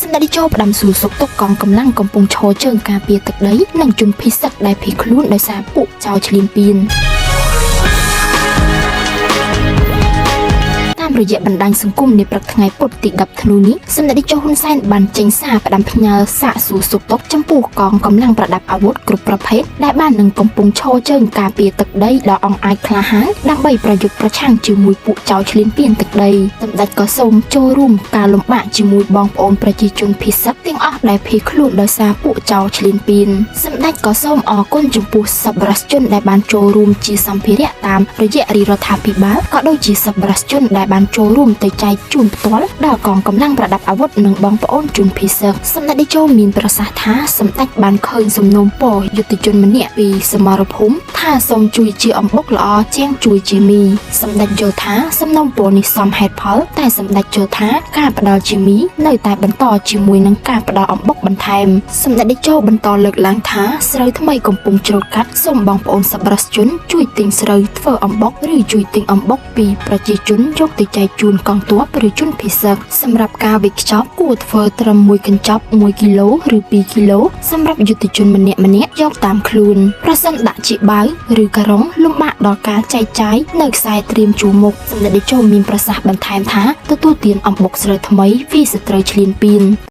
សម្ដេចចោផ្ដាំសួរសុខទុក្ខកងកម្លាំងកំពុងឈរជើងការពារទឹកដីនិងជនភៀសសឹកដែលភៀសខ្លួនដោយសារពួកចោរឈ្លានពានតាមរយៈបណ្ដាញសង្គមនាព្រឹកថ្ងៃពុធទី10ធ្នូនេះសម្ដេចតេជោហ៊ុនសែនបានចេញសារផ្ដាំផ្ញើសាកសួរសុខទុក្ខចំពោះកងកម្លាំងប្រដាប់អាវុធគ្រប់ប្រភេទដែលបាននឹងកំពុងឈរជើងការពារទឹកដីដ៏អង់អាចក្លាហានដើម្បីប្រយុទ្ធប្រឆាំងជាមួយពួកចោរឈ្លានពានទឹកដីសម្ដេចក៏សូមចូលរួមការលំបាកជាមួយបងប្អូនប្រជាជនភៀសសឹកទាំងអស់ដែលភៀសខ្លួនដោយសារពួកចោរឈ្លានពានសម្ដេចក៏សូមអរគុណចំពោះសប្បុរសជនដែលបានចូលរួមជាសម្ភារៈតាមរយៈរាជរដ្ឋាភិបាលក៏ដូចជាសប្បុរសជនដែលបានចូលរួមទៅចែកជូនផ្ទាល់ដល់កងកម្លាំងប្រដាប់អាវុធនិងបងប្អូនជនភៀសសឹកសម្ដេចតេជោមានប្រសាសន៍ថាសម្ដេចបានឃើញសំណូមពរយុទ្ធជនម្នាក់ពីសមរភូមិថាសូមជួយជាអំបុកល្អជាងជួយជាមីសម្ដេចយល់ថាសំណូមពរនេះសមហេតុផលតែសម្ដេចយល់ថាការផ្ដល់ជាមីនៅតែបន្តជាមួយនឹងការផ្ដល់អំបុកបន្ថែមសម្ដេចតេជោបន្តលើកឡើងថាស្រូវថ្មីកំពុងច្រូតកាត់សូមបងប្អូនសប្បុរសជនជួយទិញស្រូវធ្វើអំបុកឬជួយទិញអំបុកពីប្រជាជនយកទៅចែកជូនកងទ័ពឬជនភៀសសឹកសម្រាប់ការវេចខ្ចប់គួរធ្វើត្រឹម1កញ្ចប់1គីឡូឬ2គីឡូសម្រាប់យុទ្ធជនម្នាក់យកតាមខ្លួនប្រសិនដាក់ជាបាវឬការុងលំបាកដល់ការចែកចាយនៅខ្សែត្រៀមជួរមុខសម្ដេចតេជោមានប្រសាសន៍បន្ថែមថាទទួលទានអំបុកស្រូវថ្មីពីស្ត្រីឈ្លានពាន